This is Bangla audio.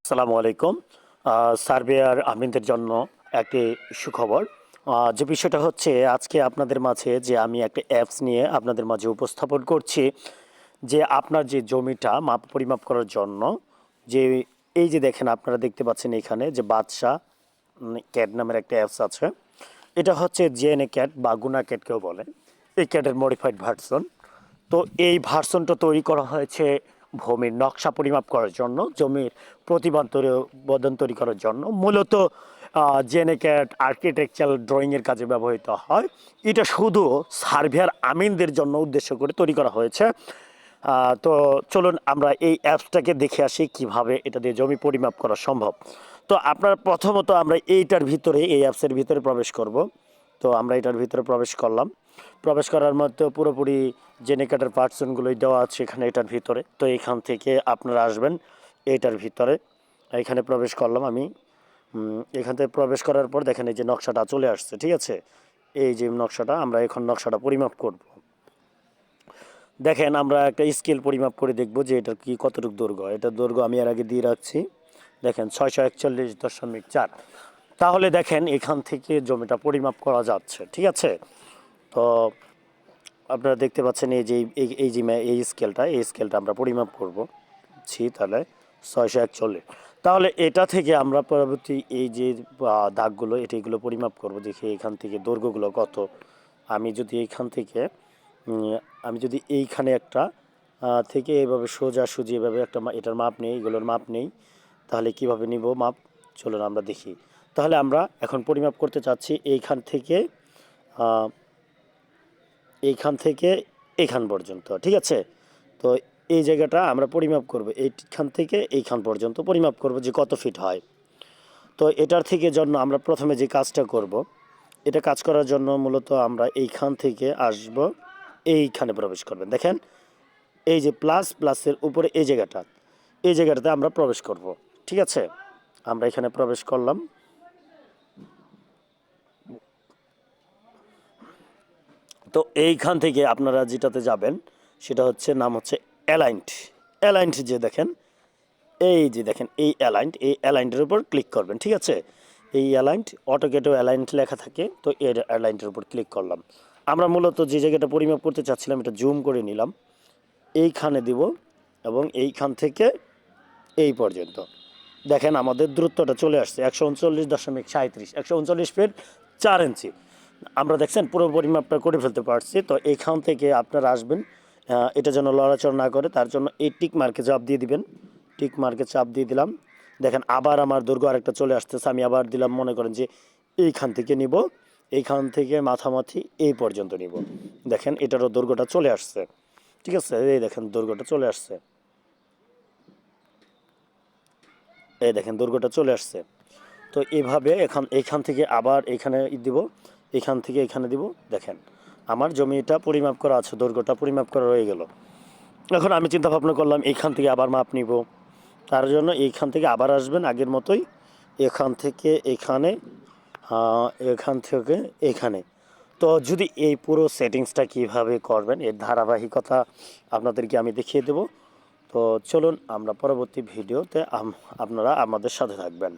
আসসালামু আলাইকুম। সার্ভেয়ার আমিনদের জন্য একটি সুখবর। যে বিষয়টা হচ্ছে আজকে আপনাদের মাঝে যে আমি একটা অ্যাপস নিয়ে আপনাদের মাঝে উপস্থাপন করছি যে আপনার যে জমিটা মাপ পরিমাপ করার জন্য যে এই যে দেখেন আপনারা দেখতে পাচ্ছেন এখানে যে বাদশা ক্যাট নামের একটা অ্যাপস আছে। এটা হচ্ছে জেএনএ ক্যাট বা গুনা ক্যাট কেউ বলে। এই ক্যাটের মডিফাইড ভার্সন। তো এই ভার্সনটা তৈরি করা হয়েছে ভূমির নকশা পরিমাপ করার জন্য, জমির প্রতিবন্ধন তৈরি করার জন্য। মূলত জেনেক্যাট আর্কিটেকচারাল ড্রয়িংয়ের কাজে ব্যবহৃত হয়। এটা শুধু সার্ভেয়ার আমিনদের জন্য উদ্দেশ্য করে তৈরি করা হয়েছে। তো চলুন আমরা এই অ্যাপসটাকে দেখে আসি কিভাবে এটা দিয়ে জমি পরিমাপ করা সম্ভব। তো আপনার প্রথমত আমরা এইটার ভিতরে এই অ্যাপসের ভিতরে প্রবেশ করব। তো আমরা এটার ভিতরে প্রবেশ করলাম। প্রবেশ করার মধ্যে পুরোপুরি জেনেকাটার পার্টসনগুলোই দেওয়া আছে এখানে এটার ভিতরে। তো এখান থেকে আপনারা আসবেন এইটার ভিতরে। এখানে প্রবেশ করলাম আমি। এখান থেকে প্রবেশ করার পর দেখেন এই যে নকশাটা চলে আসছে, ঠিক আছে? এই যে নকশাটা, আমরা এখন নকশাটা পরিমাপ করব। দেখেন আমরা একটা স্কেল পরিমাপ করে দেখব যে এটা কি কতটুকু দৈর্ঘ্য। এটার দৈর্ঘ্য আমি এর আগে দিয়ে রাখছি। দেখেন 641.4। তাহলে দেখেন এখান থেকে জমিটা পরিমাপ করা যাচ্ছে, ঠিক আছে? তো আপনারা দেখতে পাচ্ছেন এই যে এই স্কেলটা আমরা পরিমাপ করব তাহলে 641। তাহলে এটা থেকে আমরা পরবর্তী এই যে দাগগুলো এগুলো পরিমাপ করব, দেখি এখান থেকে দৈর্ঘ্যগুলো কত। আমি যদি এইখান থেকে আমি যদি এইখানে একটা থেকে এভাবে সোজাসুজি এভাবে একটা এটার মাপ নেই, এগুলোর মাপ নেই, তাহলে কিভাবে নিব মাপ? চলুন আমরা দেখি। তাহলে আমরা এখন পরিমাপ করতে চাচ্ছি এইখান থেকে এইখান পর্যন্ত, ঠিক আছে? তো এই জায়গাটা আমরা পরিমাপ করব, এইখান থেকে এইখান পর্যন্ত পরিমাপ করব যে কত ফিট হয়। তো এটার থেকে জন্য আমরা প্রথমে যে কাজটা করব, এটা কাজ করার জন্য মূলত আমরা এইখান থেকে আসব, এইখানে প্রবেশ করবেন। দেখেন এই যে প্লাসের উপরে এই জায়গাটাতে আমরা প্রবেশ করব, ঠিক আছে? আমরা এখানে প্রবেশ করলাম। তো এইখান থেকে আপনারা যেটাতে যাবেন সেটা হচ্ছে নাম হচ্ছে অ্যালাইন্ট যে দেখেন এই অ্যালাইন্টের উপর ক্লিক করবেন, ঠিক আছে? এই অ্যালাইন্ট অটোকেটেও অ্যালাইন্ট লেখা থাকে, তো এর অ্যালাইন্টের উপর ক্লিক করলাম। আমরা মূলত যে জায়গাটা পরিমাপ করতে চাচ্ছিলাম এটা জুম করে নিলাম, এইখানে দিব এবং এইখান থেকে এই পর্যন্ত দেখেন আমাদের দূরত্বটা চলে আসছে 139.37, 139 ফিট 4 ইঞ্চি। আমরা দেখছেন পুরো পরিমাপটা করে ফেলতে পারছি। তো এইখান থেকে আপনারা আসবেন, এটা যেন লড়াচড় না করে তার জন্য এই টিক মার্কে চাপ দিয়ে দিবেন। টিক মার্কে চাপ দিয়ে দিলাম। দেখেন আবার আমার দৈর্ঘ্য আরেকটা চলে আসতেছে, আমি আবার দিলাম, মনে করেন যে এইখান থেকে নিব, এইখান থেকে মাথামাথি এই পর্যন্ত নিব। দেখেন এটারও দৈর্ঘ্যটা চলে আসছে, ঠিক আছে? এই দেখেন দৈর্ঘ্যটা চলে আসছে, এই দেখেন দৈর্ঘ্যটা চলে আসছে। তো এইভাবে এইখান থেকে আবার এইখানে দিব, এইখান থেকে এখানে দিব। দেখেন আমার জমিটা পরিমাপ করা আছে, দৈর্ঘ্যটা পরিমাপ করা রয়ে গেল। এখন আমি চিন্তা ভাবনা করলাম এইখান থেকে আবার মাপ নিব। তার জন্য এইখান থেকে আবার আসবেন আগের মতোই, এখান থেকে এখানে, এখান থেকে এখানে। তো যদি এই পুরো সেটিংসটা কিভাবে করবেন এর ধারাবাহিকতা আপনাদেরকে আমি দেখিয়ে দেব। তো চলুন আমরা পরবর্তী ভিডিওতে আপনারা আমাদের সাথে থাকবেন।